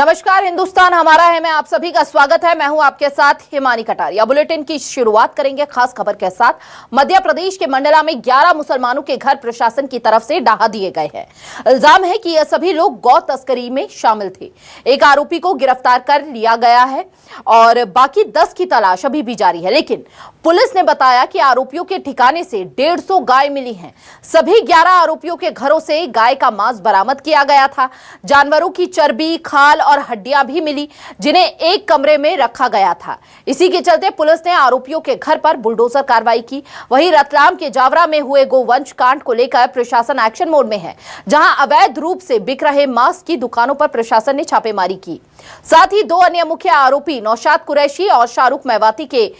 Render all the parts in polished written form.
नमस्कार, हिंदुस्तान हमारा है में आप सभी का स्वागत है। मैं हूं आपके साथ हिमानी कटारिया। बुलेटिन की शुरुआत करेंगे खास खबर के साथ। मध्य प्रदेश के मंडला में 11 मुसलमानों के घर प्रशासन की तरफ से ढहा दिए गए हैं। इल्जाम है कि यह सभी लोग गौ तस्करी में शामिल थे। एक आरोपी को गिरफ्तार कर लिया गया है और बाकी 10 की तलाश अभी भी जारी है, लेकिन पुलिस ने बताया कि आरोपियों के ठिकाने से 150 गाय मिली हैं। सभी 11 आरोपियों के घरों से गाय का मांस बरामद किया गया था। जानवरों की चर्बी, खाल और हड्डियां भी मिली, जिन्हें एक कमरे में रखा गया था। इसी के चलते पुलिस ने आरोपियों के घर पर बुलडोजर कार्रवाई की। वहीं रतलाम के जावरा में हुए गोवंश कांड को लेकर प्रशासन एक्शन मोड में है, जहां अवैध रूप से बिक रहे मांस की दुकानों पर प्रशासन ने छापेमारी की। साथ ही 2 अन्य मुख्य आरोपी नौशाद कुरैशी और शाहरुख मेवाती के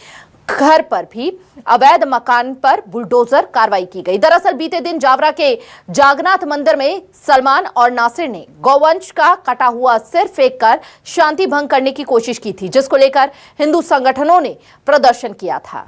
घर पर भी अवैध मकान पर बुलडोजर कार्रवाई की गई। दरअसल बीते दिन जावरा के जागनाथ मंदिर में सलमान और नासिर ने गौवंश का कटा हुआ सिर फेंककर शांति भंग करने की कोशिश की थी, जिसको लेकर हिंदू संगठनों ने प्रदर्शन किया था।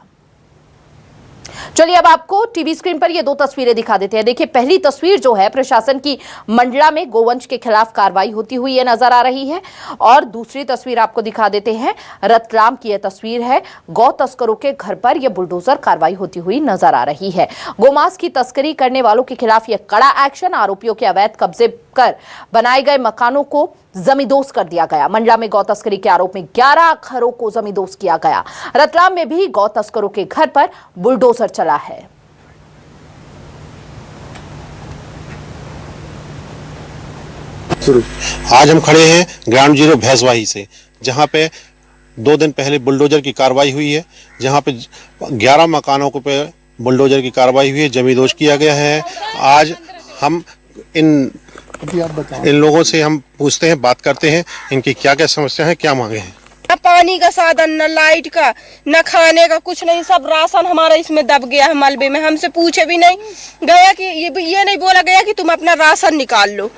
चलिए अब आपको टीवी स्क्रीन पर ये 2 तस्वीरें दिखा देते हैं। देखिए, पहली तस्वीर जो है प्रशासन की मंडला में गोवंश के खिलाफ कार्रवाई होती हुई ये नजर आ रही है, और दूसरी तस्वीर आपको दिखा देते हैं रतलाम की। यह तस्वीर है गौ तस्करों के घर पर यह बुलडोजर कार्रवाई होती हुई नजर आ रही है। गोमांस की तस्करी करने वालों के खिलाफ यह कड़ा एक्शन। आरोपियों के अवैध कब्जे कर बनाए गए मकानों को जमींदोज कर दिया गया। मंडला में गौ तस्करी के आरोप में 11 घरों को जमींदोज किया गया। रतलाम में भी गौ तस्करों के घर पर बुलडोजर चला है। आज हम खड़े हैं ग्राउंड जीरो भैंसवाही से, जहां पे 2 दिन पहले बुलडोजर की कार्रवाई हुई है, जहां पे 11 मकानों को पे बुलडोजर की कार्रवाई हुई है, जमींदोज किया गया है। आज हम इन लोगों से हम पूछते हैं, बात करते हैं, इनकी क्या क्या समस्या है, क्या मांगे हैं। न पानी का साधन, न लाइट का, न खाने का, कुछ नहीं। सब राशन हमारा इसमें दब गया है मलबे में। हमसे पूछे भी नहीं गया कि ये नहीं बोला गया कि तुम अपना राशन निकाल लो।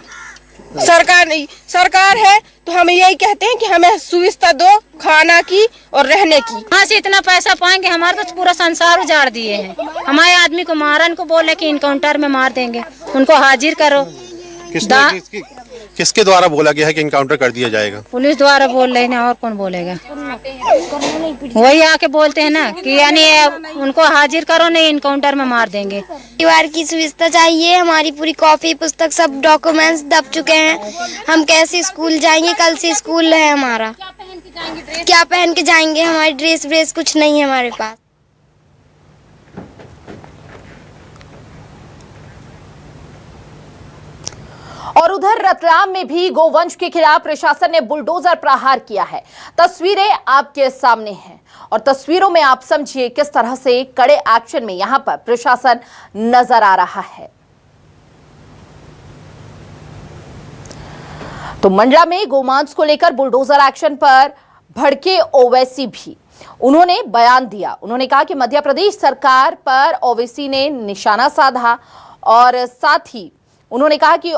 सरकार है तो हम यही कहते हैं कि हमें सुविधा दो खाना की और रहने की। वहाँ से इतना पैसा पाएंगे, हमारा तो पूरा संसार उजाड़ दिए हैं। हमारे आदमी को मारन को बोले कि इनकाउंटर में मार देंगे, उनको हाजिर करो। किसके द्वारा बोला गया है कि इनकाउंटर कर दिया जाएगा? पुलिस द्वारा बोल रहे हैं, और कौन बोलेगा? वही आके बोलते हैं ना कि यानी उनको हाजिर करो, नहीं इनकाउंटर में मार देंगे। परिवार की सुविधा चाहिए। हमारी पूरी कॉपी पुस्तक सब डॉक्यूमेंट्स दब चुके हैं। हम कैसे स्कूल जाएंगे? कल से स्कूल है हमारा, क्या पहन के जाएंगे? हमारी ड्रेस व्रेस कुछ नहीं है हमारे पास। और उधर रतलाम में भी गोवंश के खिलाफ प्रशासन ने बुलडोजर प्रहार किया है। तस्वीरें आपके सामने हैं और तस्वीरों में आप समझिए किस तरह से कड़े एक्शन में यहां पर प्रशासन नजर आ रहा है। तो मंडला में गोमांस को लेकर बुलडोजर एक्शन पर भड़के ओवैसी भी उन्होंने बयान दिया। उन्होंने कहा कि मध्य प्रदेश सरकार पर ओवैसी ने निशाना साधा और साथ ही उन्होंने कहा कि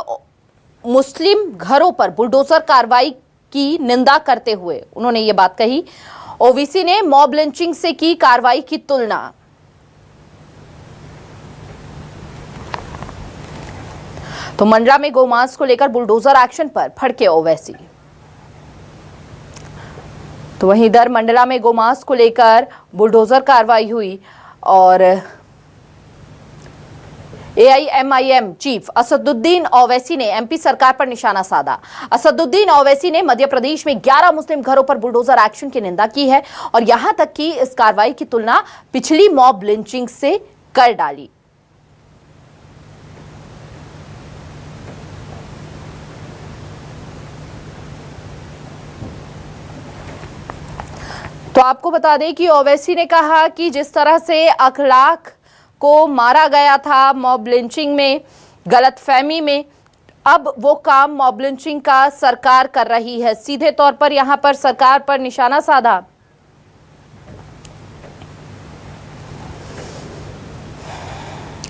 मुस्लिम घरों पर बुलडोजर कार्रवाई की निंदा करते हुए उन्होंने ये बात कही। ओवैसी ने मॉब लिंचिंग से की कार्रवाई की तुलना। तो मंडला में गोमांस को लेकर बुलडोजर एक्शन पर भड़के ओवैसी। तो वहीं इधर मंडला में गोमांस को लेकर बुलडोजर कार्रवाई हुई और AIMIM चीफ असदुद्दीन ओवैसी ने एमपी सरकार पर निशाना साधा। असदुद्दीन ओवैसी ने मध्य प्रदेश में 11 मुस्लिम घरों पर बुलडोजर एक्शन की निंदा की है और यहां तक कि इस कार्रवाई की तुलना पिछली मॉब लिंचिंग से कर डाली। तो आपको बता दें कि ओवैसी ने कहा कि जिस तरह से अखलाक को मारा गया था मॉब लिंचिंग में, गलतफहमी में, अब वो काम मॉब लिंचिंग का सरकार कर रही है। सीधे तौर पर यहां पर सरकार पर निशाना साधा।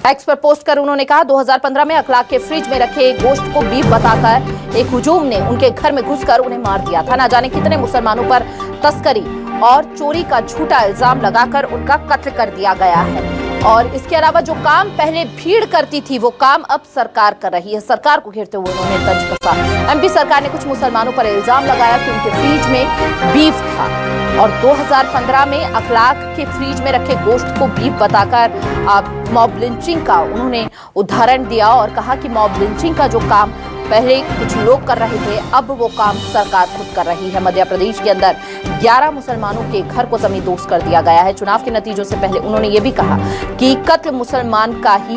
एक्स पर पोस्ट कर उन्होंने कहा 2015 में अखलाक के फ्रिज में रखे गोश्त को बीफ बताकर एक हुजूम ने उनके घर में घुसकर उन्हें मार दिया था। ना जाने कितने मुसलमानों पर तस्करी और चोरी का झूठा इल्जाम लगाकर उनका कत्ल कर दिया गया है। और इसके अलावा जो काम पहले भीड़ करती थी वो काम अब सरकार कर रही है। सरकार को घेरते हुए उन्होंने तंज कसा। एमपी सरकार ने कुछ मुसलमानों पर इल्जाम लगाया कि उनके फ्रिज में बीफ था और 2015 में अखलाक के फ्रिज में रखे गोश्त को बीफ बताकर मॉब लिंचिंग का उन्होंने उदाहरण दिया और कहा कि मॉब लिंचिंग का जो काम पहले कुछ लोग कर रहे थे अब वो काम सरकार खुद कर रही है। मध्य प्रदेश के अंदर 11 मुसलमानों के घर को जमींदोज कर दिया गया है। चुनाव के नतीजों से पहले उन्होंने ये भी कहा कि कत्ल मुसलमान का ही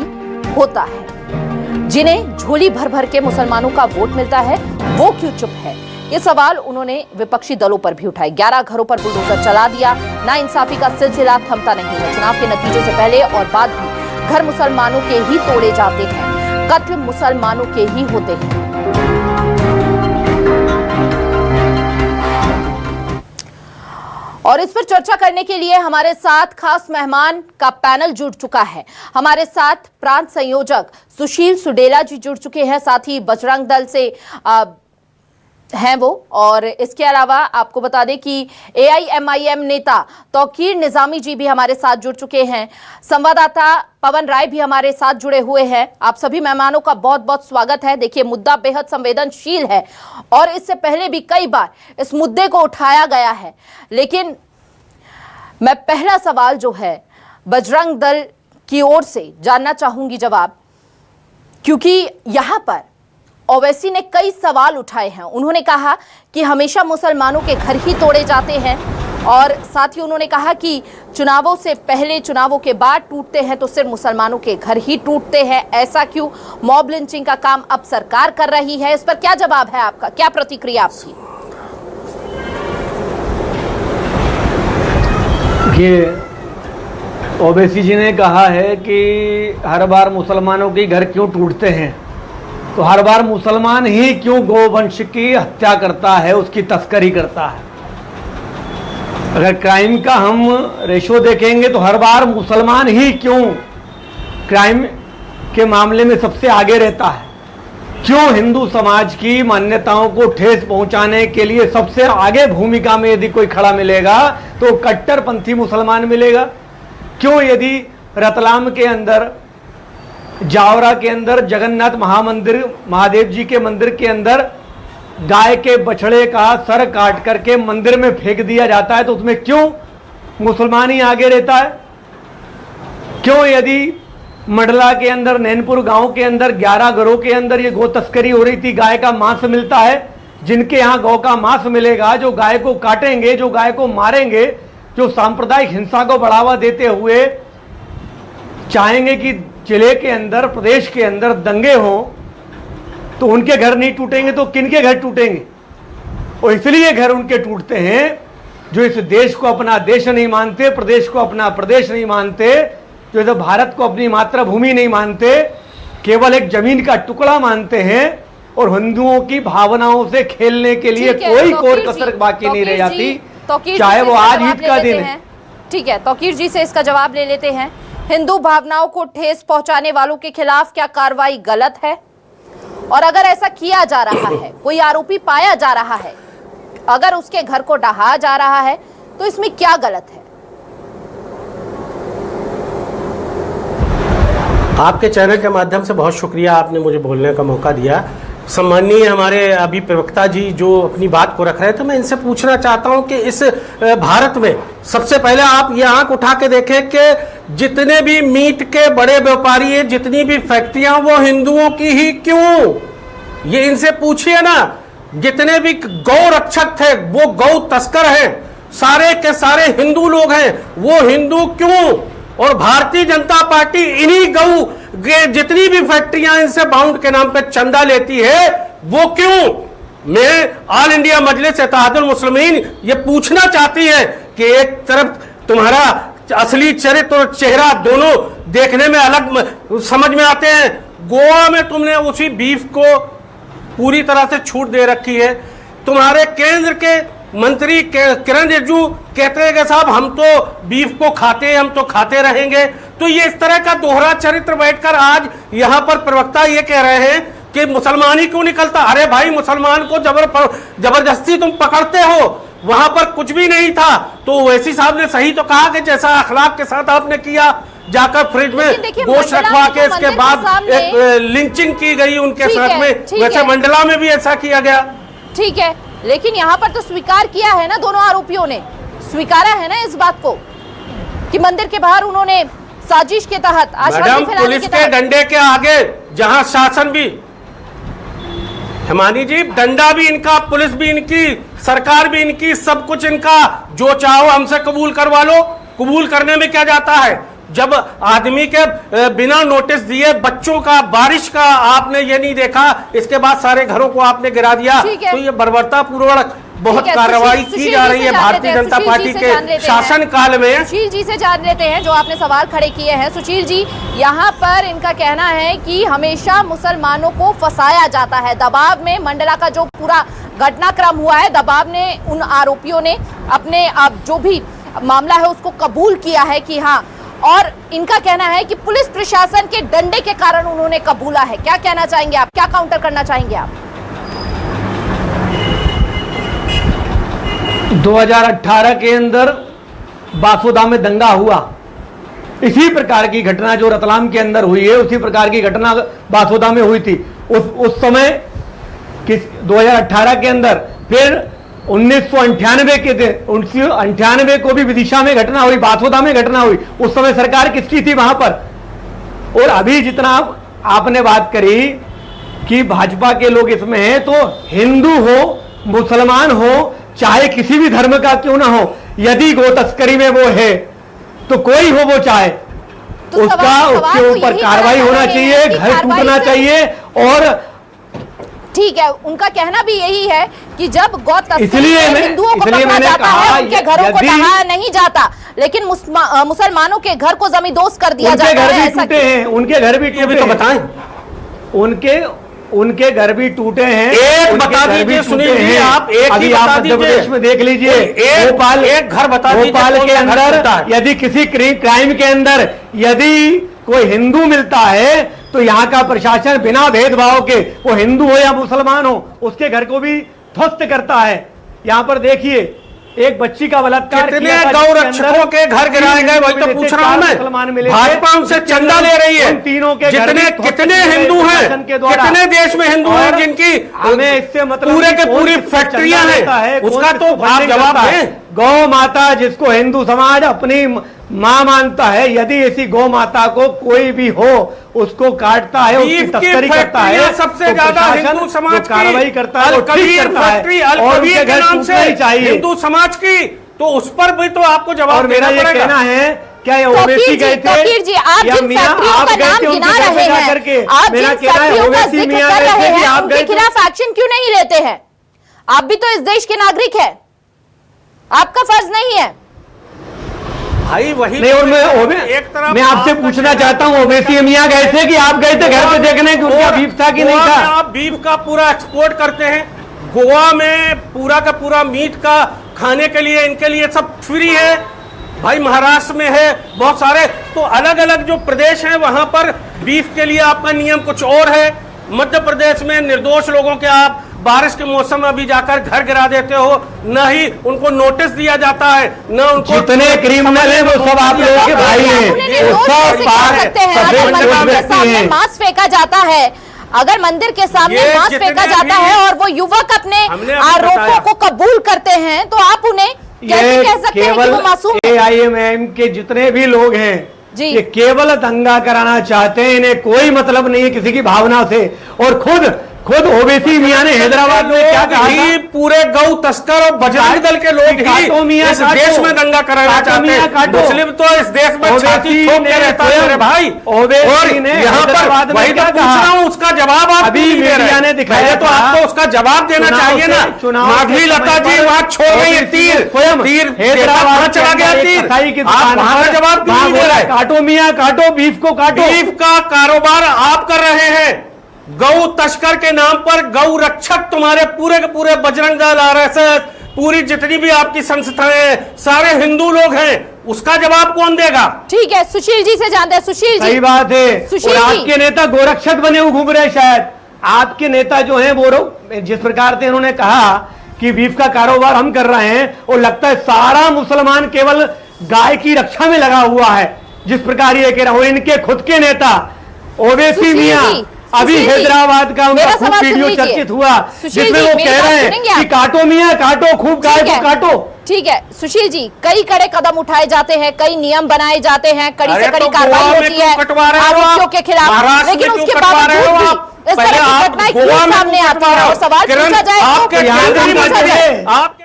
होता है। जिन्हें झोली भर भर के मुसलमानों का वोट मिलता है वो क्यों चुप है, ये सवाल उन्होंने विपक्षी दलों पर भी उठाए। 11 घरों पर बुलडोजर चला दिया, नाइंसाफी का सिलसिला थमता नहीं है। चुनाव के नतीजों से पहले और बाद भी घर मुसलमानों के ही तोड़े जाते हैं, कत्ल मुसलमानों के ही होते हैं। और इस पर चर्चा करने के लिए हमारे साथ खास मेहमान का पैनल जुड़ चुका है। हमारे साथ प्रांत संयोजक सुशील सुडेला जी जुड़ चुके हैं, साथ ही बजरंग दल से हैं वो, और इसके अलावा आपको बता दें कि AIMIM नेता तौकीर निजामी जी भी हमारे साथ जुड़ चुके हैं। संवाददाता पवन राय भी हमारे साथ जुड़े हुए हैं। आप सभी मेहमानों का बहुत बहुत स्वागत है। देखिए, मुद्दा बेहद संवेदनशील है और इससे पहले भी कई बार इस मुद्दे को उठाया गया है, लेकिन मैं पहला सवाल जो है बजरंग दल की ओर से जानना चाहूंगी जवाब, क्योंकि यहां पर ओवैसी ने कई सवाल उठाए हैं। उन्होंने कहा कि हमेशा मुसलमानों के घर ही तोड़े जाते हैं और साथ ही उन्होंने कहा कि चुनावों से पहले चुनावों के बाद टूटते हैं तो सिर्फ मुसलमानों के घर ही टूटते हैं, ऐसा क्यों? मॉब लिंचिंग का काम अब सरकार कर रही है, इस पर क्या जवाब है आपका, क्या प्रतिक्रिया आपकी? देखिए, ओवैसी जी ने कहा है कि हर बार मुसलमानों के घर क्यों टूटते हैं, तो हर बार मुसलमान ही क्यों गोवंश की हत्या करता है, उसकी तस्करी करता है। अगर क्राइम का हम रेशो देखेंगे तो हर बार मुसलमान ही क्यों क्राइम के मामले में सबसे आगे रहता है। क्यों हिंदू समाज की मान्यताओं को ठेस पहुंचाने के लिए सबसे आगे भूमिका में यदि कोई खड़ा मिलेगा तो कट्टरपंथी मुसलमान मिलेगा। क्यों यदि रतलाम के अंदर, जावरा के अंदर, जगन्नाथ महामंदिर, महादेव जी के मंदिर के अंदर गाय के बछड़े का सर काट करके मंदिर में फेंक दिया जाता है तो उसमें क्यों मुसलमान ही आगे रहता है? क्यों यदि मंडला के अंदर, नैनपुर गांव के अंदर 11 घरों के अंदर ये गौ तस्करी हो रही थी, गाय का मांस मिलता है, जिनके यहाँ गौ का मांस मिलेगा, जो गाय को काटेंगे, जो गाय को मारेंगे, जो सांप्रदायिक हिंसा को बढ़ावा देते हुए चाहेंगे कि जिले के अंदर, प्रदेश के अंदर दंगे हों, तो उनके घर नहीं टूटेंगे तो किनके घर टूटेंगे? और इसलिए घर उनके टूटते हैं जो इस देश को अपना देश नहीं मानते, प्रदेश को अपना प्रदेश नहीं मानते, जो इस भारत को अपनी मातृभूमि नहीं मानते, केवल एक जमीन का टुकड़ा मानते हैं और हिंदुओं की भावनाओं से खेलने के लिए कोई कोर कसर बाकी नहीं रह जाती, चाहे वो आज ईद का दिन है। ठीक है, तौकीर जी से इसका जवाब ले लेते हैं। हिंदू भावनाओं को ठेस पहुंचाने वालों के खिलाफ क्या कार्रवाई गलत है? और अगर ऐसा किया जा रहा है, कोई आरोपी पाया जा रहा है, अगर उसके घर को ढहा जा रहा है तो इसमें क्या गलत है? आपके चैनल के माध्यम से बहुत शुक्रिया, आपने मुझे बोलने का मौका दिया। सम्माननीय हमारे अभी प्रवक्ता जी जो अपनी बात को रख रहे थे, तो मैं इनसे पूछना चाहता हूं कि इस भारत में सबसे पहले आप ये आंख उठा के देखें कि जितने भी मीट के बड़े व्यापारी हैं, जितनी भी फैक्ट्रियां, वो हिंदुओं की ही क्यों? ये इनसे पूछिए ना। जितने भी गौ रक्षक थे वो गौ तस्कर हैं, सारे के सारे हिंदू लोग हैं, वो हिंदू क्यों? और भारतीय जनता पार्टी इन्हीं गौ जितनी भी फैक्ट्रियां इनसे बाउंड के नाम पे चंदा लेती है, वो क्यों? मैं ऑल इंडिया मजलिस इत्तेहादुल मुस्लिमीन ये पूछना चाहती है कि एक तरफ तुम्हारा असली चरित्र और चेहरा दोनों देखने में अलग समझ में आते हैं, गोवा में तुमने उसी बीफ को पूरी तरह से छूट दे रखी है। तुम्हारे केंद्र के मंत्री किरण रिजिजू कहते हैं कि साहब हम तो बीफ को खाते हैं, हम तो खाते रहेंगे। तो ये इस तरह का दोहरा चरित्र बैठकर आज यहाँ पर प्रवक्ता ये कह रहे हैं कि मुसलमान ही क्यों निकलता? अरे भाई, मुसलमान को जबरदस्ती तुम पकड़ते हो, वहां पर कुछ भी नहीं था। तो ओवैसी साहब ने सही तो कहा कि जैसा अखलाक के साथ आपने किया, जाकर फ्रिज में लेकिन देखिए, गोश्त मंडला रखवा में के तो इसके मंदिर के बाद सामने- एक लिंचिंग की गई उनके ठीक साथ है, में, ठीक वैसे है। मंडला में भी ऐसा किया गया। ठीक है, लेकिन यहाँ पर तो स्वीकार किया है ना, दोनों आरोपियों ने स्वीकारा है ना इस बात को कि मंदिर के बाहर उन्होंने साजिश के तहत अशांति मैडम, फैलाने पुलिस के के तहत डंडे के आगे जहां शासन भी, हिमानी जी, डंडा भी इनका, पुलिस भी इनकी, सरकार भी इनकी, सब कुछ इनका। जो चाहो हमसे कबूल करवा लो। कबूल करने में क्या जाता है? जब आदमी के बिना नोटिस दिए बच्चों का, बारिश का आपने ये नहीं देखा, इसके बाद सारे घरों को आपने गिरा दिया, ठीक है। तो ये बर्बरता पूर्वक बहुत ठीक है, कार्रवाई सुशील की जा जी रही से है जान भारतीय लेते हैं, जनता सुशील पार्टी जी से जान के लेते हैं। शासन काल में। सुशील जी से जान लेते हैं जो आपने सवाल खड़े किए हैं। सुशील जी, यहाँ पर इनका कहना है कि हमेशा मुसलमानों को फंसाया जाता है, दबाव में मंडला का जो पूरा घटनाक्रम हुआ है, दबाव ने उन आरोपियों ने अपने आप जो भी मामला है उसको कबूल किया है कि हाँ, और इनका कहना है कि पुलिस प्रशासन के डंडे के कारण उन्होंने कबूला है। क्या कहना चाहेंगे आप, क्या काउंटर करना चाहेंगे आप? 2018 के अंदर बासोदा में दंगा हुआ, इसी प्रकार की घटना जो रतलाम के अंदर हुई है, उसी प्रकार की घटना बासोदा में हुई थी। उस समय 2018 के अंदर फिर 1998 के थे, 1998 को भी विदिशा में घटना हुई, बासोदा में घटना हुई। उस समय सरकार किसकी थी वहां पर? और अभी जितना आपने बात करी कि भाजपा के लोग इसमें हैं, तो हिंदू हो, मुसलमान हो, चाहे किसी भी धर्म का क्यों ना हो, यदि गो तस्करी में वो है तो कोई हो वो चाहे, तो उसका सवाल उसके तो ऊपर यही कार्रवाई करना होना चाह रहे चाहिए, हैं कि घर कार्रवाई टूटना से- चाहिए। और ठीक है, उनका कहना भी यही है कि जब गौ तस्करी इसलिए में मैं- हिंदुओं को इसलिए पकड़ा मैंने जाता कहा, है, उनके घरों को यदि- ढहाया नहीं जाता, लेकिन मुसलमानों के घर को जमींदोज कर दिया उनके जाता घर है। भी ऐसा टूटे हैं, उनके घर भी ये भी टूटे तो हैं, बताएं। उनके घर भी टूटे हैं। एक उनके बता घर भी दीजिए टूटे सुनील जी, हैं। आप एक ही अभी बता आप मध्य दीजिए। प्रदेश में देख लीजिए, एक घर बता दीजिए, भोपाल कौन के सा घर अंदर टूटा है? यदि किसी क्राइम के अंदर यदि कोई हिंदू मिलता है तो यहाँ का प्रशासन बिना भेदभाव के, वो हिंदू हो या मुसलमान हो, उसके घर को भी ध्वस्त करता है। यहाँ पर देखिए, एक बच्ची का बलात्कार कितने किया था, गौ जिसके रक्षकों अंदर के घर गिराए गए, वही तो मिले थे, पूछ रहा हूं 4 मुसलमान मैं। मिले थे। भाजपा उनसे जिसके चंदा अंदर ले रही है। उन तीनों के घर जितने भी ध्वस्त कितने किए गए हिंदू हैं, प्रशासन के द्वारा। कितने देश में हिंदू हैं और जिनकी हमें इससे मतलब पूरे के कौन पूरी किसको फैक्ट्रियां चंदा हैं, देता है, कौन उसका तो किसको आप फंडिंग जवाब करता है। दें। गौ माता जिसको हिंदू समाज अपनी मां मानता है, यदि ऐसी गौ माता को कोई भी हो उसको काटता है, उसकी बीफ की तस्करी करता है, फैक्ट्रियां सबसे तो ज्यादा प्रशासन हिंदू समाज जो कार्रवाई करता है, अल वो ठीक कबीर करता है, फैक्ट्री, अल और कबीर उनके के घर नाम से टूटना ही चाहिए। हिंदू समाज की, तो उस पर भी तो आपको जवाब और मेरा देना ये पड़ेगा। कहना है, क्या ये कबीर ओवैसी जी, गए थे कबीर जी, आप या जिन मियां फैक्ट्रियों आप का गए नाम थे उनके गिना घर पे रहे जाकर के? हैं, आप मेरा जिन कहना है, फैक्ट्रियों का ओवैसी जिक्र मियां कर गए थे रहे कि हैं, आप उनके गए थे? खिलाफ एक्शन क्यों नहीं लेते हैं? आप भी तो इस देश के नागरिक हैं, आपका फर्ज नहीं है? भाई वही नहीं, और एक तरफ मैं आपसे आपका पूछना कहना- चाहता हूँ, ओवैसी मियां गए थे कि आप गए थे घर पे देखने कि उनका बीफ था कि नहीं गोवा में था? आप बीफ का पूरा एक्सपोर्ट करते हैं, गोवा में पूरा का पूरा मीट का खाने के लिए इनके लिए सब फ्री है। भाई महाराष्ट्र में है, बहुत सारे, तो अलग अलग जो प्रदेश हैं वहां पर बीफ के लिए आपका नियम कुछ और है। मध्य प्रदेश में निर्दोष लोगों के आप बारिश के मौसम में अभी जाकर घर गिरा देते हो, न ही उनको नोटिस दिया जाता है, न उनको जितने क्रिमिनल हैं वो सब आप लोगों के भाई हैं, उन्हें वो निर्दोष सब कैसे कह सकते हैं? सफेद अगर मंदिर के व्यक्ति सामने हैं। मांस फेंका जाता है, अगर मंदिर के सामने ये मांस जितने फेंका जाता भी- है और वो युवक अपने हमने आपको आरोपों बताया। को कबूल करते हैं, तो आप उन्हें कैसे ये कह सकते हैं कि केवल वो मासूम है? AIMIM के जितने भी लोग हैं जी। ये केवल दंगा कराना चाहते हैं, इन्हें कोई मतलब नहीं है किसी की भावना से। और खुद ओवैसी मियां ने हैदराबाद में क्या कहा ही था? पूरे गौ तस्कर और बजरंग दल के लोग काटो मियां ही इस काटो। देश में दंगा कराना काटो चाहते मियां हैं। काटो। मुस्लिम तो इस देश में ओवैसी छाती ठोक ने के रहता है स्वयं- मेरे भाई। ओवैसी और ने यहाँ पर हैदराबाद में वही तो क्या पूछ कहा? रहा हूँ, उसका जवाब आप अभी क्यों नहीं दे रहे? मीडिया ने दिखाया पहले तो था, आपको उसका जवाब देना चुनाव चाहिए से- ना। चुनाव के माधवी समय लता जी पर वहां छोड़ गई है ओवैसी तीर, स्वयं तीर हैदराबाद कहाँ चला गया के तीर? कसाई की आप दुकान वहां का पर जवाब क्यों वहां नहीं दे बोला, रहे? काटो मियां काटो, बीफ को काटो। बीफ का कारोबार आप कर रहे हैं, गौ तस्कर के नाम पर गौ रक्षक तुम्हारे पूरे के पूरे बजरंग दल, RSS, पूरी जितनी भी आपकी संस्थाएं, सारे हिंदू लोग हैं, उसका जवाब कौन देगा? ठीक है, सुशील जी से जानते हैं। सुशील जी, सही बात है। सुशील और जी। आपके नेता गोरक्षक बने हुए घूम रहे हैं शायद। आपके नेता जो हैं वो जिस प्रकार से उन्होंने कहा कि बीफ का कारोबार हम कर रहे हैं, और लगता है सारा मुसलमान केवल गाय की रक्षा में लगा हुआ है। जिस प्रकार ये कह रहा हूं, इनके खुद के नेता ओवैसी सुशील मियां जी, अभी सुशील जी, हैदराबाद का उनका मेरा खूब सवाल सुन वीडियो लीजिए। चर्चित हुआ, सुशील जिसमें जी, वो मेरी कह बात रहे सुनेंगे हैं कि आप? काटो मियां काटो, खूब गाय ठीक को है, काटो। ठीक है सुशील जी, कई कड़े कदम उठाए जाते हैं, कई नियम बनाए जाते हैं, कड़ी से अरे कड़ी तो कार्रवाई गोवा में होती क्यों है कटवा रहे हो आरोपियों आप? के खिलाफ, महाराष्ट्र लेकिन में क्यों उसके कटवा रहे हो बावजूद आप? भी इस पहले तरह की आप घटनाएं गोवा क्यों में सामने क्यों आती कटवा है? रहे हो? और सवाल किरण, पूछा जाए आपके तो यहाँ केंद्रीय पे मंत्री काटोगे। हैं, आपके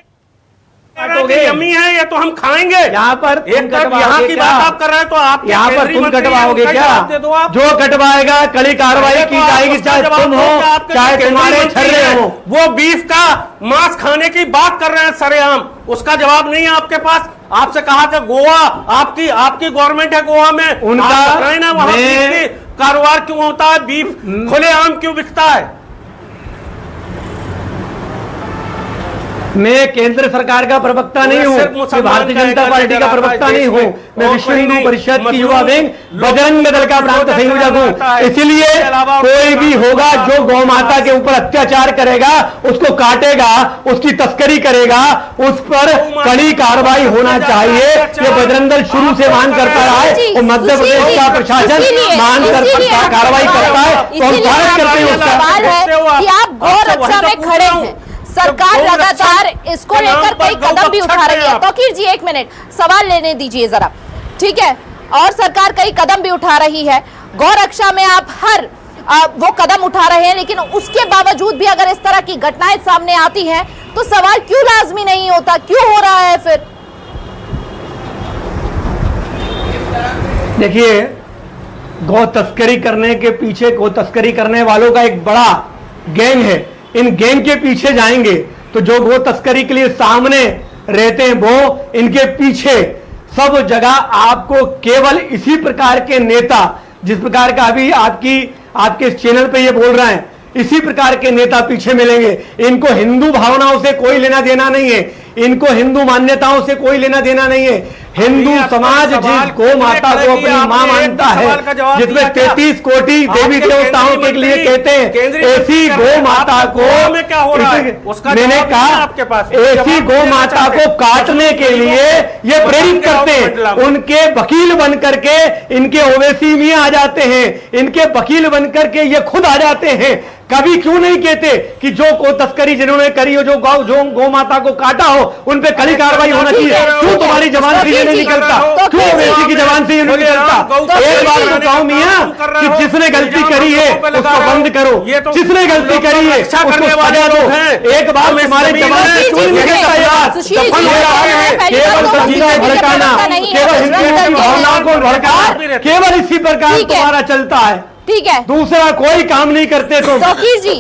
काटोगे। यमी है, ये तो हम खाएंगे। यहाँ पर तुम एक तरफ कटवाओगे यहाँ की क्या? बात आप कर रहे हैं तो आपके यहाँ पर केंद्रीय तुम मंत्री हैं, कटवाओगे उनका क्या? जवाब दे दो आप। जो कटवाएगा कड़ी कार्रवाई पहले की तो आप जाएगी, उसका चाहे जवाब तुम दो हो कि आपके चाहे केंद्रीय तुम्हारे मंत्री छर्रे हैं, हो। वो बीफ का मांस खाने की बात कर रहे हैं सरेआम, उसका जवाब नहीं है आपके पास। आपसे कहा था गोवा, आपकी गवर्नमेंट है गोवा में, उनका आप बताएं ना वहां मैं- बीफ की कारोबार क्यों होता है, बीफ खुलेआम क्यों बिकता है? मैं केंद्र सरकार का प्रवक्ता नहीं हूँ, सिर्फ मैं मुसलमान भारतीय का जनता एक पार्टी का इलाका प्रवक्ता है नहीं देश हूँ, में। मैं और विश्व कहीं हिंदू नहीं, परिषद की मजलूम युवा विंग बजरंग दल का प्रांत संयोजक हूँ। इसलिए इसके अलावा कोई भी होगा जो गौ माता के ऊपर अत्याचार करेगा, उसको काटेगा, उसकी तस्करी करेगा, उस पर कड़ी कार्रवाई होना चाहिए। ये बजरंग दल शुरू से मांग करता रहा है और मध्य प्रदेश का प्रशासन मान कर कार्रवाई करता है, तो हम स्वागत करते हैं उसका। सवाल है कि आप गौ रक्षा में खड़े हैं, सरकार लगातार इसको लेकर कई कदम भी उठा रही है। तौकीर जी एक मिनट, सवाल लेने दीजिए जरा, ठीक है? और सरकार कई कदम भी उठा रही है, गौ रक्षा में आप हर वो कदम उठा रहे हैं, लेकिन उसके बावजूद भी अगर इस तरह की घटनाएं सामने आती हैं तो सवाल क्यों लाजमी नहीं होता, क्यों हो रहा है फिर? देखिए, गौ तस्करी करने के पीछे, गौ तस्करी करने वालों का एक बड़ा गैंग है। इन गैंग के पीछे जाएंगे तो जो गौ तस्करी के लिए सामने रहते हैं वो इनके पीछे सब जगह आपको केवल इसी प्रकार के नेता, जिस प्रकार का अभी आपके इस चैनल पे ये बोल रहे हैं, इसी प्रकार के नेता पीछे मिलेंगे। इनको हिंदू भावनाओं से कोई लेना देना नहीं है, इनको हिंदू मान्यताओं से कोई लेना देना नहीं है। हिंदू समाज जिस गौ माता को अपनी मां मानता है, जिसमें 33 कोटि देवी देवताओं के लिए कहते हैं, ऐसी गौ माता को, मैंने कहा ऐसी गौ माता को काटने के लिए ये प्रेरित करते हैं। उनके वकील बन करके इनके ओवैसी मियां आ जाते हैं, इनके वकील बन करके ये खुद आ जाते हैं। कभी क्यों नहीं कहते कि जो गौ तस्करी जिन्होंने करी हो, जो गौ माता को काटा हो, उन पे कड़ी कार्रवाई होना चाहिए। क्यों तुम्हारी जबान से ये नहीं निकलता? क्यों ओवैसी की जबान से ये नहीं निकलता? एक बार तो कहो मियां कि जिसने गलती करी है उसको बंद करो, जिसने गलती करी है उसको सजा दो। एक बार तुम्हारे जबान से क्यों नहीं निकलता? यार केवल संजीदा भड़काना, केवल हिंदुओं की भावनाओं को भड़काना, केवल इसी प्रकार तुम्हारा चलता है, ठीक है, दूसरा कोई काम नहीं करते तुम। तौकीर जी,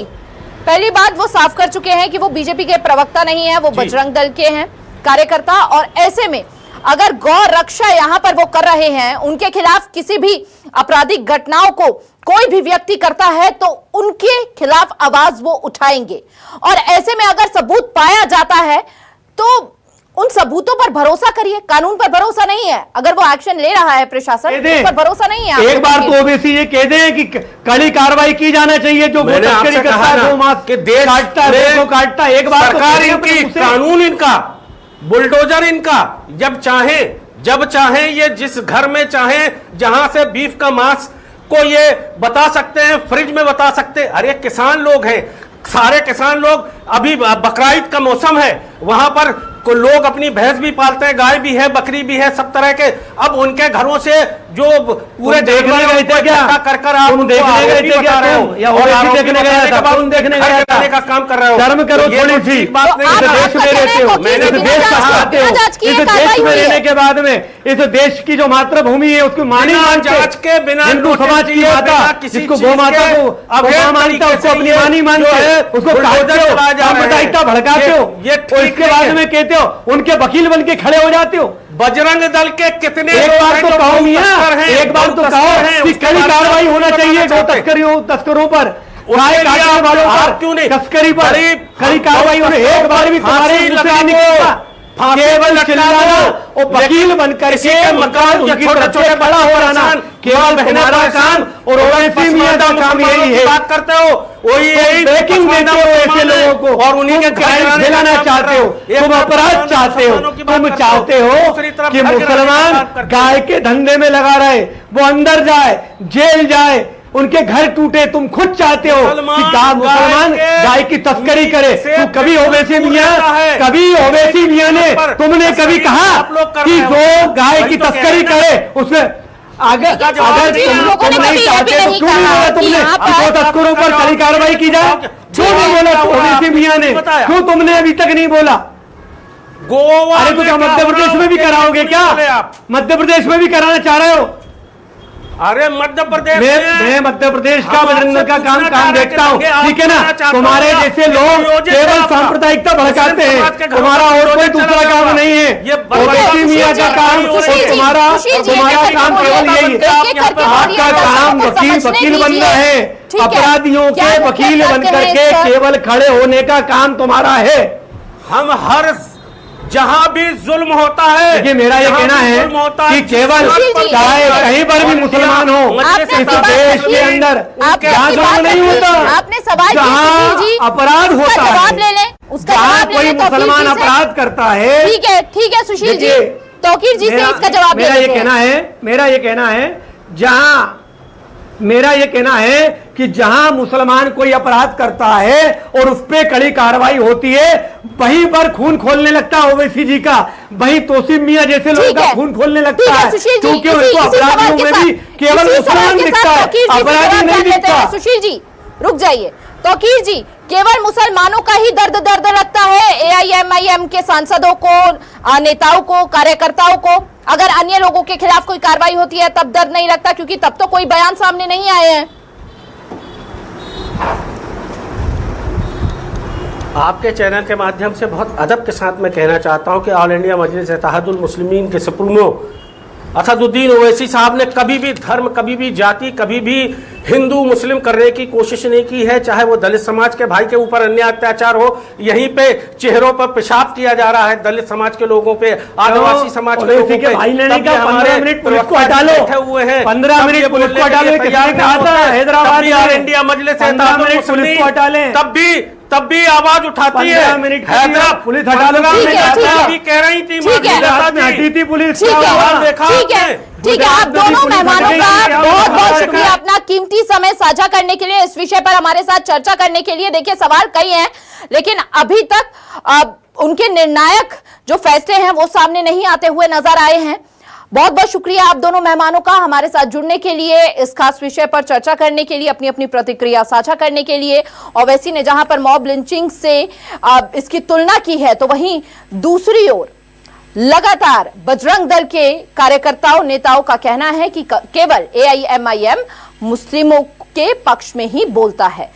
पहली बात वो साफ कर चुके हैं कि वो बीजेपी के प्रवक्ता नहीं है, वो बजरंग दल के हैं कार्यकर्ता, और ऐसे में अगर गौ रक्षा यहाँ पर वो कर रहे हैं, उनके खिलाफ किसी भी आपराधिक घटनाओं को कोई भी व्यक्ति करता है तो उनके खिलाफ आवाज वो उठाएंगे। और ऐसे में अगर सबूत पाया जाता है तो उन सबूतों पर भरोसा करिए, कानून पर भरोसा नहीं है। अगर वो एक्शन ले रहा है प्रशासन, उस पर भरोसा नहीं है। एक बार तो ओबीसी ये कह दें कि कड़ी कार्रवाई की जाना चाहिए, जो गौ तस्करी करता है, गौ मांस काटता है, गौ काटता है। एक बार सरकार इनकी, कानून इनका, बुलडोजर इनका, जब चाहे ये जिस घर में चाहे जहां से बीफ का मांस को ये बता सकते हैं, फ्रिज में बता सकते हैं। अरे किसान लोग हैं, सारे किसान लोग, अभी बकरीद का मौसम है, वहां पर को लोग अपनी भैंस भी पालते हैं, गाय भी है, बकरी भी है, सब तरह के। अब उनके घरों से जो पूरे देखने गए थे क्या? कर आप तुम देखने गए थे क्या? या ओबीसी देखने गया था? तुम देखने गया था? का काम कर रहे हो, शर्म करो थोड़ी सी। बात नहीं। इस देश में रहते हो, मैंने इस देश का चाहते हो, इस देश में रहने के बाद में इस देश की जो मातृभूमि है उसको मानी जांच के बिना, हिंदू समाज की माता, जिसको गौ माता को मां मानता है, उसको अपनी मानी मानता है, उसको काटते हो, सांप्रदायिकता भड़काते हो, और इसके बाद में कहते हो उनके वकील बन के खड़े हो जाते हो। बजरंग दल के कितने एक बार तो कहो मियां, एक बार तो कहो कि कड़ी कार्रवाई होना चाहिए गौ तस्करों पर, गाय काटने वालों पर, तस्करी पर कड़ी कार्रवाई होनी। एक बार भी तुम्हारे मुंह से नहीं निकलता, फांसी केवल लटका चिल्लाना दो, और वकील लेकिन बनकर किसी के के मकान उनकी छोटे तरफ से छोटे बड़ा हो रहना केवल तुम्हारा काम और ओवैसी मियां का काम यही है। बात करते हो वही यही ब्रेकिंग देते हो ऐसे लोगों को और उन्हीं के क्राइम फैलाना चाहते हो, तुम अपराध चाहते हो, तुम चाहते हो कि मुसलमान गाय के धंधे में लगा रहे, वो अंदर जाए, जेल जाए, उनके घर टूटे। तुम खुद चाहते हो कि मुसलमान गाय की तस्करी करे। तो कभी ओवैसी मियां ने तुमने कभी कहा कि जो गाय की तस्करी करे उसमें अगर तुम नहीं चाहते तो क्यों नहीं बोला तुमने दो तस्करों पर कड़ी कार्रवाई की जाए? क्यों नहीं बोला ओवैसी मियां ने? क्यों तुमने अभी तक नहीं बोला? गोवा अरे तो क्या मध्य प्रदेश में भी कराओगे क्या? मध्य प्रदेश में भी कराना चाह रहे हो? अरे मध्य प्रदेश मैं मध्य प्रदेश का बजरंग का काम देखता हूँ, ठीक है ना? तुम्हारे जैसे लोग केवल सांप्रदायिकता भड़काते हैं, तुम्हारा और कोई दूसरा काम नहीं है। ओवैसी मियां का काम और तुम्हारा काम केवल यही है। आपका काम वकील बनना है, अपराधियों के वकील बन करके केवल खड़े होने का काम तुम्हारा है। हम हर जहां भी जुल्म होता है, देखिए मेरा ये कहना है कि केवल चाहे कहीं पर भी मुसलमान हो इस देश के अंदर जहाँ जुल्म नहीं होता, आपने सवाल जहाँ अपराध होता है, जवाब ले लें, उसका जहाँ जवाब ले कोई लें तौकीर मुसलमान जी से। अपराध करता है। ठीक है सुशील जी, तौकीर जी से इसका जवाब ले मेरा ये लेते हैं। कहना है मेरा ये कहना है कि जहां मुसलमान कोई अपराध करता है और उस पर कड़ी कार्रवाई होती है, वहीं पर खून खोलने लगता है ओवैसी जी का, वहीं तोसीम मियां जैसे लोगों का खून खोलने लगता है, क्योंकि उनको अपराधियों में भी केवल मुसलमान दिखता है, अपराधी नहीं दिखता। सुशील जी रुक जाइए। तौकीर जी, केवल मुसलमानों का ही दर्द लगता है AIMIM के सांसदों को, नेताओं को, कार्यकर्ताओं को? अगर अन्य लोगों के खिलाफ कोई कार्रवाई होती है तब दर्द नहीं लगता, क्योंकि तब तो कोई बयान सामने नहीं आए हैं। आपके चैनल के माध्यम से बहुत अदब के साथ मैं कहना चाहता हूं कि ऑल इंडिया मजलिस इत्तेहादुल मुस्लिमीन के सुप्रीमो असदुद्दीन ओवैसी साहब ने कभी भी धर्म, कभी भी जाति, कभी भी हिंदू मुस्लिम करने की कोशिश नहीं की है। चाहे वो दलित समाज के भाई के ऊपर अन्याय अत्याचार हो, यहीं पे चेहरों पर पेशाब किया जा रहा है दलित समाज के लोगों पे, आदिवासी समाज के लोगों पे। भाई लेने का 15 मिनट पुलिस को हटा लो, 15 मिनट पुलिस को हटा लो, किसने कहा था हैदराबाद में इंडिया मजलिस पुलिस को हटा लें, तब भी आवाज उठाती है। हैदराबाद पुलिस हटा लो, कह रही थी हटी थी पुलिस। ठीक है, आप दोनों मेहमानों का बहुत बहुत शुक्रिया अपना कीमती समय साझा करने के लिए, इस विषय पर हमारे साथ चर्चा करने के लिए। देखिए सवाल कई हैं, लेकिन अभी तक उनके निर्णायक जो फैसले हैं वो सामने नहीं आते हुए नजर आए हैं। बहुत बहुत शुक्रिया आप दोनों मेहमानों का हमारे साथ जुड़ने के लिए, इस खास विषय पर चर्चा करने के लिए, अपनी अपनी प्रतिक्रिया साझा करने के लिए। ओवैसी ने जहां पर मॉब लिंचिंग से इसकी तुलना की है, तो वहीं दूसरी ओर लगातार बजरंग दल के कार्यकर्ताओं, नेताओं का कहना है कि केवल AIMIM मुस्लिमों के पक्ष में ही बोलता है।